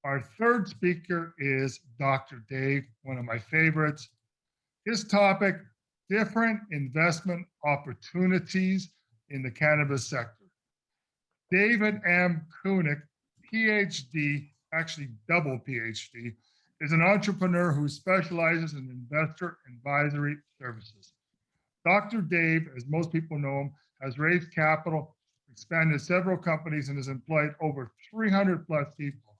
Our third speaker is Dr. Dave, one of my favorites. His topic, different investment opportunities in the cannabis sector. David M. Cunic, PhD, actually double PhD, is an entrepreneur who specializes in investor advisory services. Dr. Dave, as most people know him, has raised capital, expanded several companies, and has employed over 300 plus people.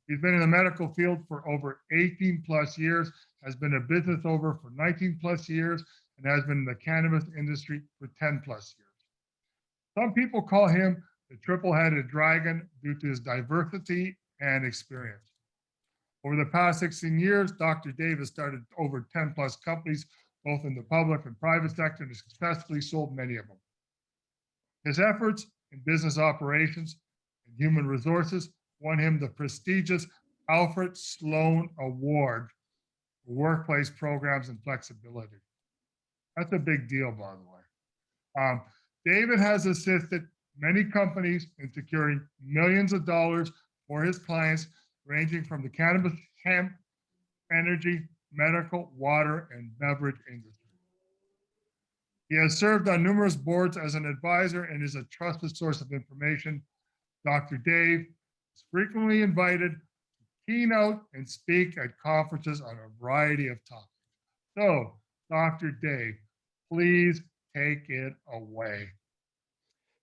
He's been in the medical field for over 18 plus years, has been a business owner for 19 plus years, and has been in the cannabis industry for 10 plus years. Some people call him the triple-headed dragon due to his diversity and experience. Over the past 16 years, Dr. Dave has started over 10 plus companies, both in the public and private sector, and has successfully sold many of them. His efforts in business operations and human resources won him the prestigious Alfred Sloan Award for workplace programs and flexibility. That's a big deal, by the way. David has assisted many companies in securing millions of dollars for his clients, ranging from the cannabis, hemp, energy, medical, water, and beverage industry. He has served on numerous boards as an advisor and is a trusted source of information. Dr. Dave is frequently invited to keynote and speak at conferences on a variety of topics. So, Dr. Dave, please take it away.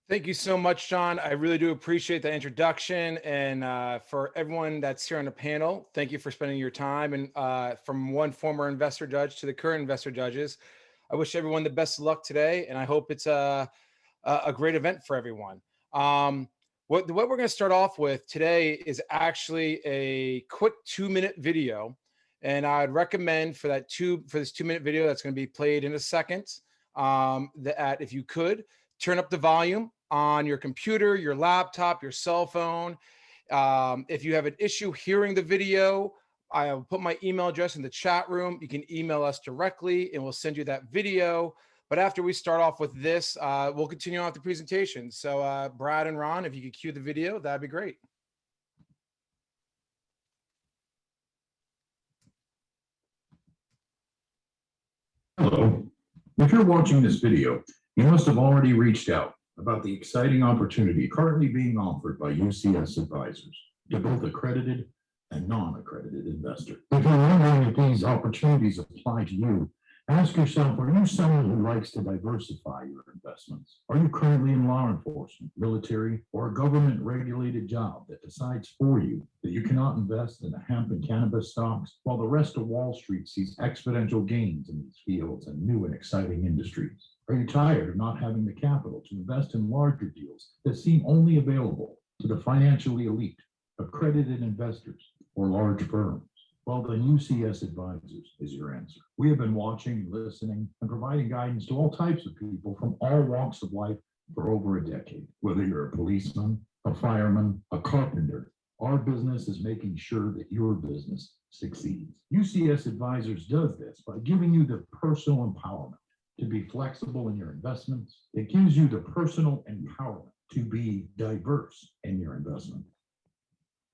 Thank you so much, John. I really do appreciate the introduction. And for everyone that's here on the panel, thank you for spending your time. And from one former investor judge to the current investor judges, I wish everyone the best of luck today. And I hope it's a great event for everyone. What we're going to start off with today is actually a quick 2-minute video. And I'd recommend for this 2-minute video that's going to be played in a second, that if you could, turn up the volume on your computer, your laptop, your cell phone. If you have an issue hearing the video, I'll put my email address in the chat room. You can email us directly and we'll send you that video. But after we start off with this, we'll continue on with the presentation. So Brad and Ron, if you could cue the video, that'd be great. Hello. If you're watching this video, you must have already reached out about the exciting opportunity currently being offered by UCS Advisors to both accredited and non-accredited investors. If you're wondering if these opportunities apply to you, ask yourself, are you someone who likes to diversify your investments? Are you currently in law enforcement, military, or a government-regulated job that decides for you that you cannot invest in the hemp and cannabis stocks while the rest of Wall Street sees exponential gains in these fields and new and exciting industries? Are you tired of not having the capital to invest in larger deals that seem only available to the financially elite, accredited investors, or large firms? Well, then UCS Advisors is your answer. We have been watching, listening, and providing guidance to all types of people from all walks of life for over a decade. Whether you're a policeman, a fireman, a carpenter, our business is making sure that your business succeeds. UCS Advisors does this by giving you the personal empowerment to be flexible in your investments. It gives you the personal empowerment to be diverse in your investment.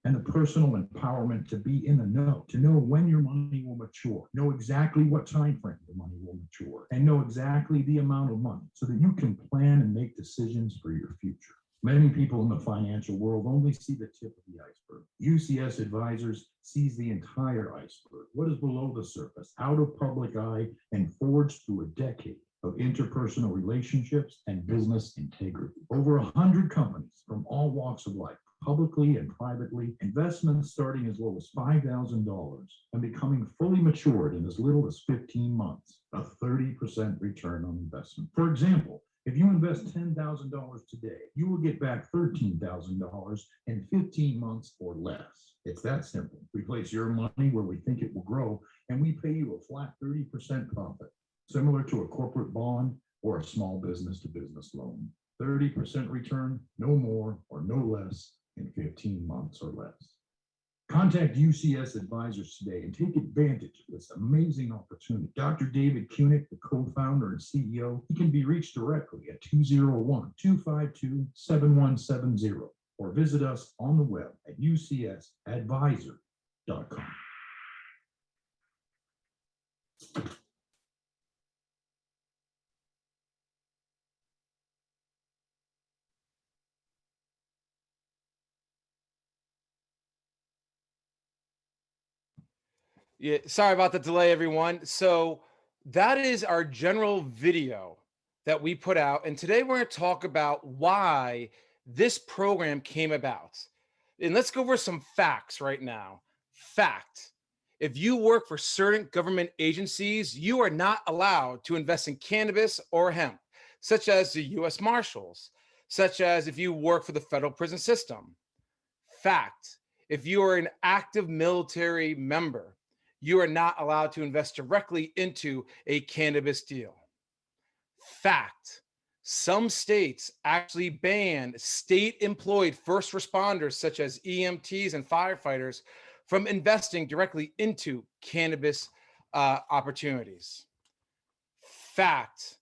And the personal empowerment to be in the know, to know when your money will mature, know exactly what time frame the money will mature, and know exactly the amount of money so that you can plan and make decisions for your future. Many people in the financial world only see the tip of the iceberg. UCS Advisors sees the entire iceberg, what is below the surface, out of public eye, and forged through a decade of interpersonal relationships and business integrity. Over 100 companies from all walks of life, publicly and privately, investments starting as low as $5,000 and becoming fully matured in as little as 15 months, a 30% return on investment. For example, if you invest $10,000 today, you will get back $13,000 in 15 months or less. It's that simple. We place your money where we think it will grow, and we pay you a flat 30% profit, similar to a corporate bond or a small business-to-business loan. 30% return, no more or no less, in 15 months or less. Contact UCS Advisors today and take advantage of this amazing opportunity. Dr. David Cunic, the co-founder and CEO, he can be reached directly at 201-252-7170 or visit us on the web at at ucsadvisor.com. Yeah, sorry about the delay, everyone. So that is our general video that we put out. And today we're going to talk about why this program came about. And let's go over some facts right now. Fact: if you work for certain government agencies, you are not allowed to invest in cannabis or hemp, such as the US Marshals, such as if you work for the federal prison system. Fact: if you are an active military member, you are not allowed to invest directly into a cannabis deal. Fact: some states actually ban state employed first responders, such as EMTs and firefighters, from investing directly into cannabis opportunities. Fact: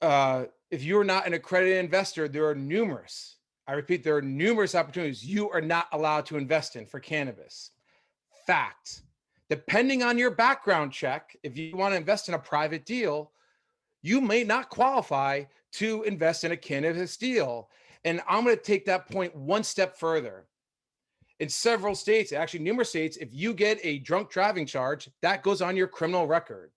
if you're not an accredited investor, there are numerous, I repeat, there are numerous opportunities you are not allowed to invest in for cannabis. Fact: depending on your background check, if you want to invest in a private deal, you may not qualify to invest in a cannabis deal. And I'm going to take that point one step further. In several states, actually numerous states, if you get a drunk driving charge, that goes on your criminal record.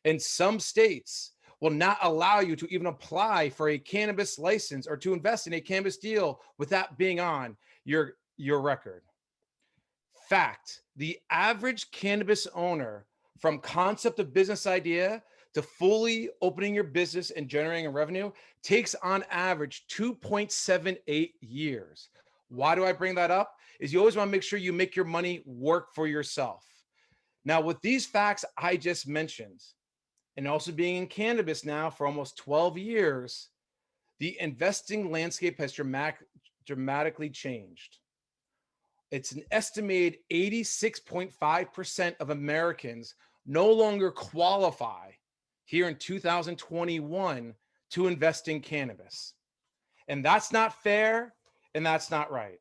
And some states will not allow you to even apply for a cannabis license or to invest in a cannabis deal with that being on your record. Fact: the average cannabis owner, from concept of business idea to fully opening your business and generating a revenue, takes on average 2.78 years. Why do I bring that up? Is you always want to make sure you make your money work for yourself. Now, with these facts I just mentioned, and also being in cannabis now for almost 12 years, the investing landscape has dramatically changed. It's an estimated 86.5% of Americans no longer qualify here in 2021 to invest in cannabis. And that's not fair, and that's not right.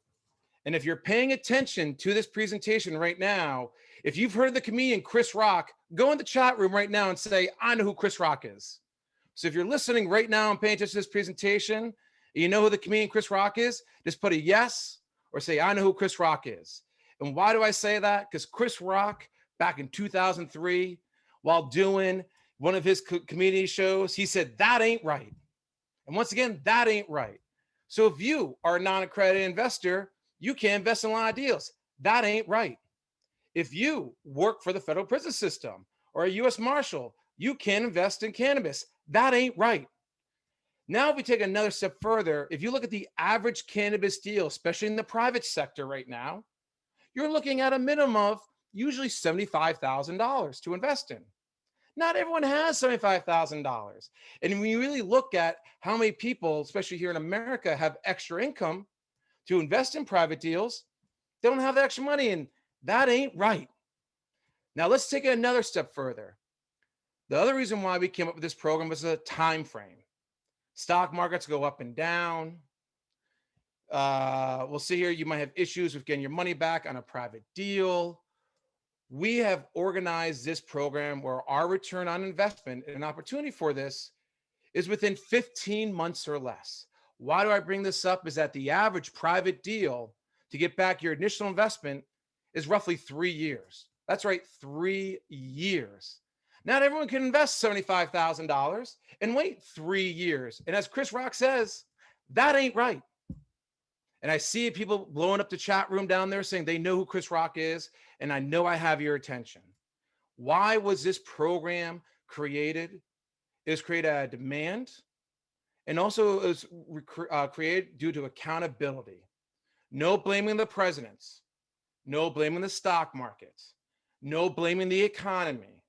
And if you're paying attention to this presentation right now, if you've heard the comedian Chris Rock, go in the chat room right now and say, I know who Chris Rock is. So if you're listening right now and paying attention to this presentation, and you know who the comedian Chris Rock is, just put a yes or say, I know who Chris Rock is. And why do I say that? Because Chris Rock, back in 2003, while doing one of his comedy shows, he said, that ain't right. And once again, that ain't right. So if you are a non-accredited investor, you can't invest in a lot of deals. That ain't right. If you work for the federal prison system or a US Marshal, you can't invest in cannabis. That ain't right. Now, if we take another step further, if you look at the average cannabis deal, especially in the private sector right now, you're looking at a minimum of usually $75,000 to invest in. Not everyone has $75,000. And when you really look at how many people, especially here in America, have extra income to invest in private deals, they don't have the extra money, and that ain't right. Now, let's take it another step further. The other reason why we came up with this program was a time frame. Stock markets go up and down. We'll see here, you might have issues with getting your money back on a private deal. We have organized this program where our return on investment and an opportunity for this is within 15 months or less. Why do I bring this up? Is that the average private deal to get back your initial investment is roughly 3 years. That's right, 3 years. Not everyone can invest $75,000 and wait 3 years. And as Chris Rock says, that ain't right. And I see people blowing up the chat room down there saying they know who Chris Rock is, and I know I have your attention. Why was this program created? It was created out of demand, and also it was created due to accountability. No blaming the presidents, no blaming the stock markets, no blaming the economy,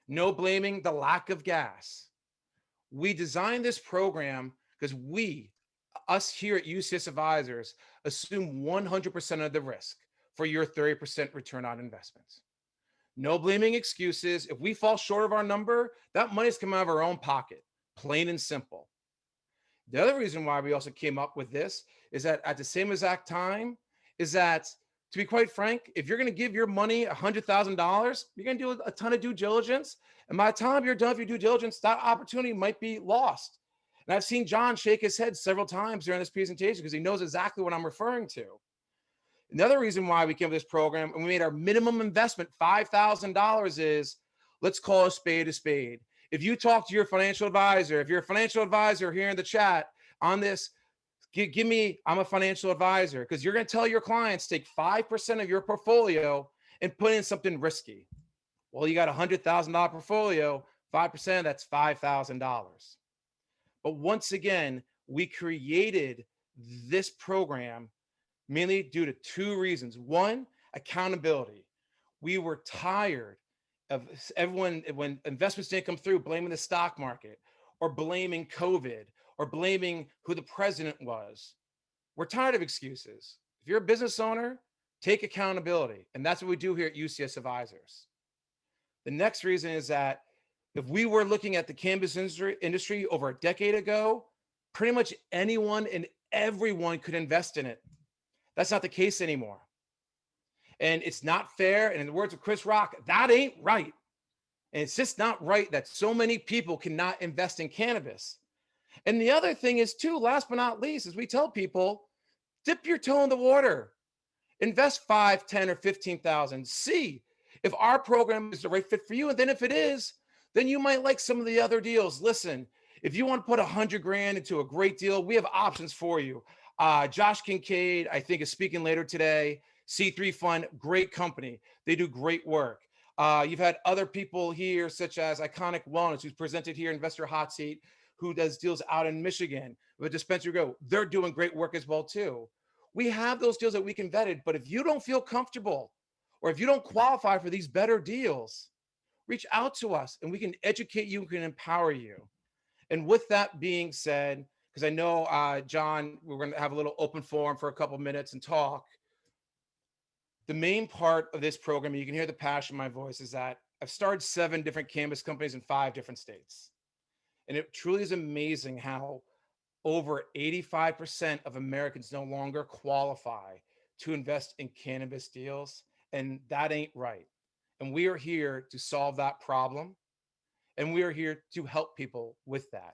no blaming the lack of gas. We designed this program because us here at UCS Advisors, assume 100% of the risk for your 30% return on investments. No blaming excuses. If we fall short of our number, that money's coming out of our own pocket, plain and simple. The other reason why we also came up with this is that at the same exact time, is that, to be quite frank, if you're going to give your money $100,000, you're going to do a ton of due diligence. And by the time you're done with your due diligence, that opportunity might be lost. And I've seen John shake his head several times during this presentation because he knows exactly what I'm referring to. Another reason why we came up with this program and we made our minimum investment $5,000 is, let's call a spade a spade. If you talk to your financial advisor, if you're a financial advisor here in the chat on this, give me, I'm a financial advisor, because you're going to tell your clients take 5% of your portfolio and put in something risky. Well, you got a $100,000 portfolio, 5%, that's $5,000. But once again, we created this program mainly due to two reasons. One, accountability. We were tired of everyone, when investments didn't come through, blaming the stock market or blaming COVID or blaming who the president was. We're tired of excuses. If you're a business owner, take accountability. And that's what we do here at UCS Advisors. The next reason is that if we were looking at the cannabis industry over a decade ago, pretty much anyone and everyone could invest in it. That's not the case anymore. And it's not fair. And in the words of Chris Rock, that ain't right. And it's just not right that so many people cannot invest in cannabis. And the other thing is too, last but not least, is we tell people, dip your toe in the water, invest 5, 10, or 15,000. See if our program is the right fit for you. And then if it is, then you might like some of the other deals. Listen, if you want to put 100 grand into a great deal, we have options for you. Josh Kincaid, I think, is speaking later today. C3 Fund, great company. They do great work. You've had other people here, such as Iconic Wellness, who's presented here, Investor Hot Seat, who does deals out in Michigan with Dispensary Go. They're doing great work as well, too. We have those deals that we can vet, but if you don't feel comfortable or if you don't qualify for these better deals, reach out to us and we can educate you and can empower you. And with that being said, because I know, John, we're going to have a little open forum for a couple of minutes and talk. The main part of this program, and you can hear the passion in my voice, is that I've started 7 different cannabis companies in 5 different states. And it truly is amazing how over 85% of Americans no longer qualify to invest in cannabis deals. And that ain't right. And we are here to solve that problem. And we are here to help people with that.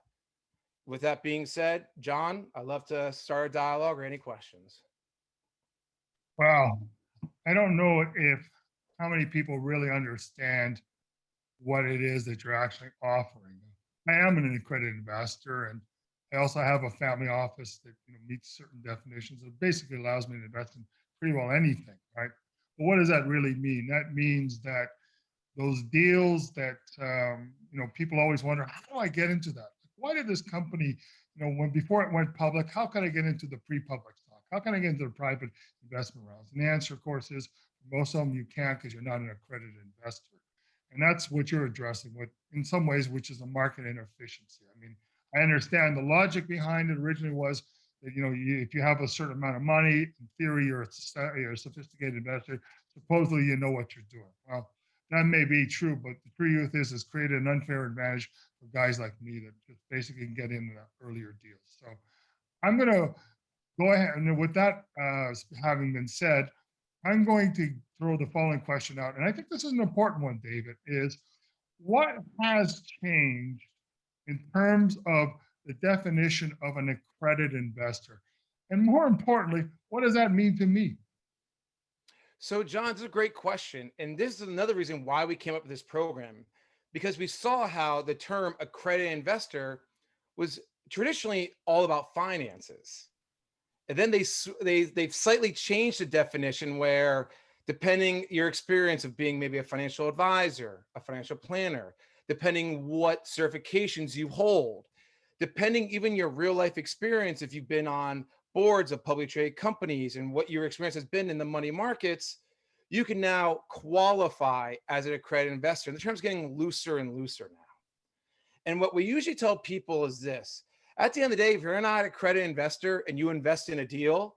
With that being said, John, I'd love to start a dialogue or any questions. Wow. I don't know how many people really understand what it is that you're actually offering. I am an accredited investor, and I also have a family office that meets certain definitions. It basically allows me to invest in pretty well anything, right? But what does that really mean? That means that those deals that people always wonder, how do I get into that? Why did this company, before it went public, how can I get into the pre-public stock? How can I get into the private investment rounds? And the answer, of course, is most of them you can't because you're not an accredited investor. And that's what you're addressing with, in some ways, which is a market inefficiency. I mean, I understand the logic behind it originally was that, if you have a certain amount of money, in theory, you're a sophisticated investor. Supposedly, you know what you're doing. Well, that may be true, but the truth is, it's created an unfair advantage for guys like me that just basically can get into the earlier deals. So I'm going to go ahead, and with that having been said, I'm going to throw the following question out. And I think this is an important one, David, is what has changed in terms of the definition of an accredited investor? And more importantly, what does that mean to me? So, John, this is a great question. And this is another reason why we came up with this program, because we saw how the term accredited investor was traditionally all about finances. And then they've slightly changed the definition where, depending your experience of being maybe a financial advisor, a financial planner, depending what certifications you hold, depending even your real life experience, if you've been on boards of publicly traded companies and what your experience has been in the money markets, you can now qualify as an accredited investor. And the term's getting looser and looser now. And what we usually tell people is this: at the end of the day, if you're not an accredited investor and you invest in a deal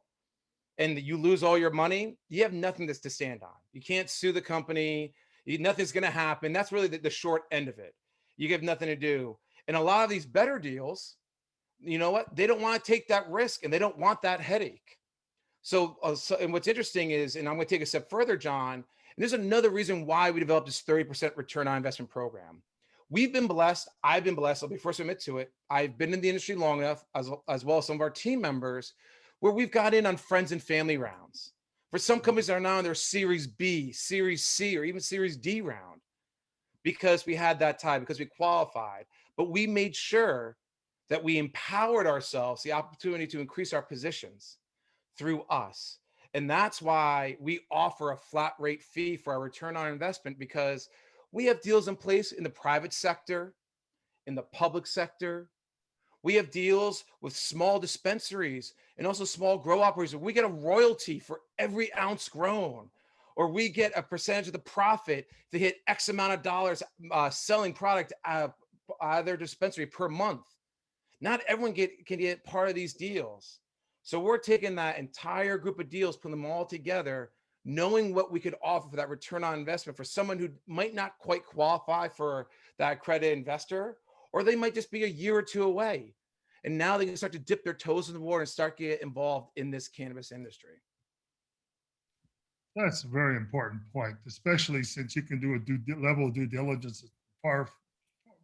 and you lose all your money, you have nothing to stand on. You can't sue the company. Nothing's going to happen. That's really the short end of it. You have nothing to do. And a lot of these better deals, you know what? They don't want to take that risk and they don't want that headache. And what's interesting is, and I'm going to take a step further, John, and there's another reason why we developed this 30% return on investment program. We've been blessed. I've been blessed. I'll be first to admit to it. I've been in the industry long enough, as well as some of our team members, where we've got in on friends and family rounds. For some companies that are now in their Series B, Series C, or even Series D round, because we had that time, because we qualified. But we made sure that we empowered ourselves the opportunity to increase our positions through us. And that's why we offer a flat rate fee for our return on investment, because we have deals in place in the private sector, in the public sector. We have deals with small dispensaries and also small grow operators. We get a royalty for every ounce grown, or we get a percentage of the profit to hit X amount of dollars selling product out of their dispensary per month. Not everyone can get part of these deals. So we're taking that entire group of deals, putting them all together, knowing what we could offer for that return on investment for someone who might not quite qualify for that accredited investor, or they might just be a year or two away. And now they can start to dip their toes in the water and start getting involved in this cannabis industry. That's a very important point, especially since you can do a level of due diligence far,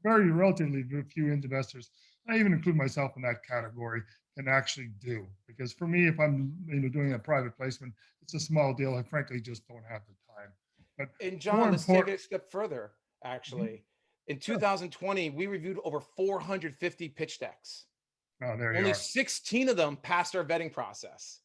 very relatively few investors. I even include myself in that category, can actually do. Because for me, if I'm doing a private placement, it's a small deal. I frankly just don't have the time. But and John, let's take it a step further. Actually, in 2020, we reviewed over 450 pitch decks. Oh, there you Only are. 16 of them passed our vetting process.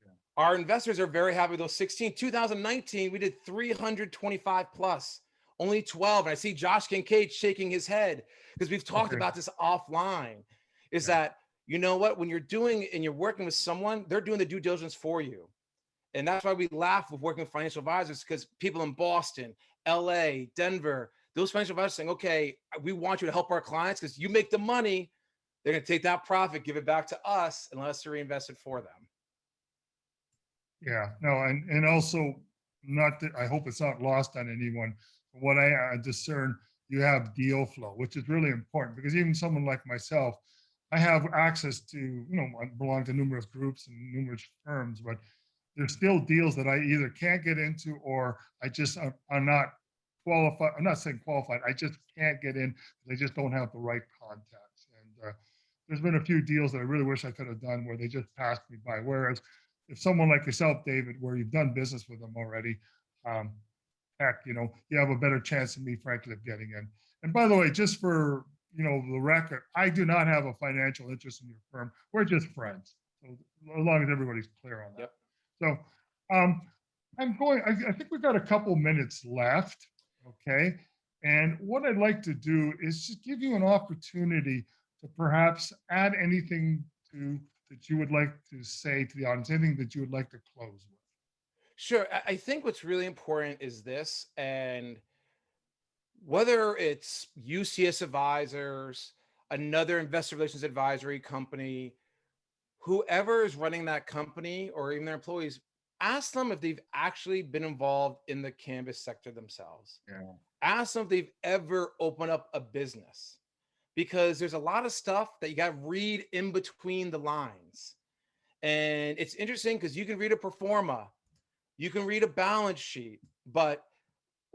Yeah. Our investors are very happy with those 16. 2019, we did 325 plus, only 12. And I see Josh Kincaid shaking his head because we've talked about this offline. Is that, you know what, when you're doing and you're working with someone, they're doing the due diligence for you. And that's why we laugh with working with financial advisors, because people in Boston, LA, Denver, those financial advisors saying, okay, we want you to help our clients because you make the money. They're going to take that profit, give it back to us, and let us reinvest it for them. Yeah, no, and also not that I hope it's not lost on anyone. From what I discern, you have deal flow, which is really important, because even someone like myself, I have access to, I belong to numerous groups and numerous firms, but there's still deals that I either can't get into, or I just are not qualified. I'm not saying qualified. I just can't get in. They just don't have the right contacts. And there's been a few deals that I really wish I could have done where they just passed me by. Whereas if someone like yourself, David, where you've done business with them already, heck, you have a better chance than me, frankly, of getting in. And by the way, just for the record, I do not have a financial interest in your firm. We're just friends. So as long as everybody's clear on that. Yep. So I think we've got a couple minutes left. Okay. And what I'd like to do is just give you an opportunity to perhaps add anything that you would like to say to the audience, anything that you would like to close with. Sure. I think what's really important is this, and whether it's UCS advisors, another investor relations advisory company, whoever is running that company, or even their employees, ask them if they've actually been involved in the cannabis sector themselves. Yeah. Ask them if they've ever opened up a business, because there's a lot of stuff that you got to read in between the lines. And it's interesting because you can read a pro forma, you can read a balance sheet, but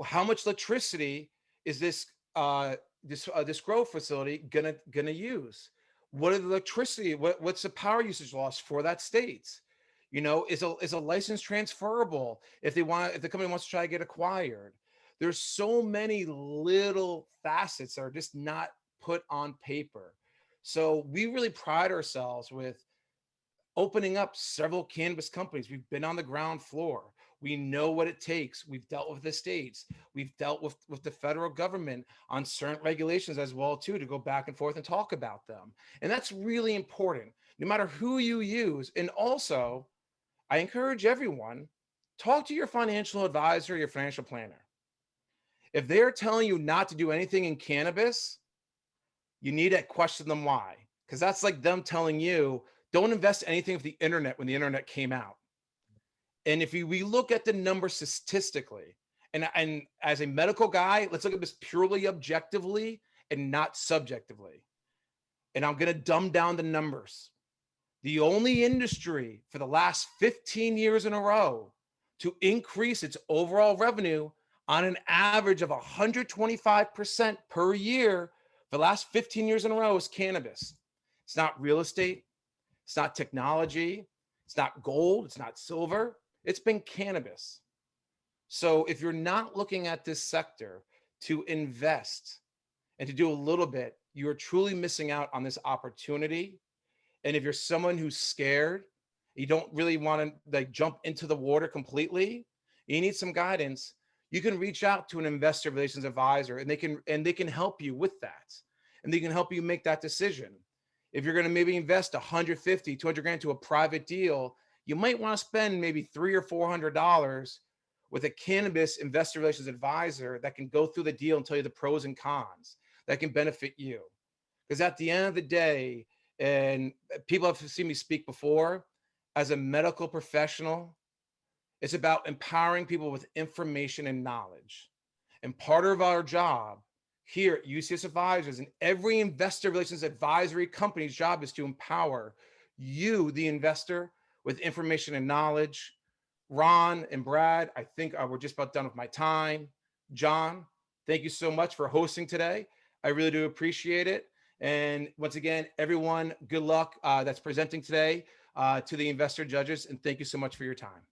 how much electricity is this grow facility gonna use? What are the electricity? What's the power usage loss for that state? Is a license transferable if the company wants to try to get acquired? There's so many little facets that are just not put on paper. So we really pride ourselves with opening up several cannabis companies. We've been on the ground floor. We know what it takes. We've dealt with the states. We've dealt with the federal government on certain regulations as well, too, to go back and forth and talk about them. And that's really important, no matter who you use. And also, I encourage everyone, talk to your financial advisor, your financial planner. If they're telling you not to do anything in cannabis, you need to question them why. Because that's like them telling you, don't invest anything with the internet when the internet came out. And if we look at the numbers statistically, and as a medical guy, let's look at this purely objectively and not subjectively. And I'm going to dumb down the numbers. the only industry for the last 15 years in a row to increase its overall revenue on an average of 125% per year for the last 15 years in a row is cannabis. It's not real estate. It's not technology. It's not gold. It's not silver. It's been cannabis. So if you're not looking at this sector to invest and to do a little bit, you are truly missing out on this opportunity. And if you're someone who's scared, you don't really want to like jump into the water completely, you need some guidance, you can reach out to an investor relations advisor and they can help you with that. And they can help you make that decision. If you're going to maybe invest 150, 200 grand to a private deal, you might want to spend maybe $300 or $400 with a cannabis investor relations advisor that can go through the deal and tell you the pros and cons that can benefit you. Because at the end of the day, and people have seen me speak before, as a medical professional, it's about empowering people with information and knowledge. And part of our job here at UCS Advisors and every investor relations advisory company's job is to empower you, the investor, with information and knowledge. Ron and Brad, I think we're just about done with my time. John, thank you so much for hosting today. I really do appreciate it. And once again, everyone, good luck that's presenting today to the investor judges. And thank you so much for your time.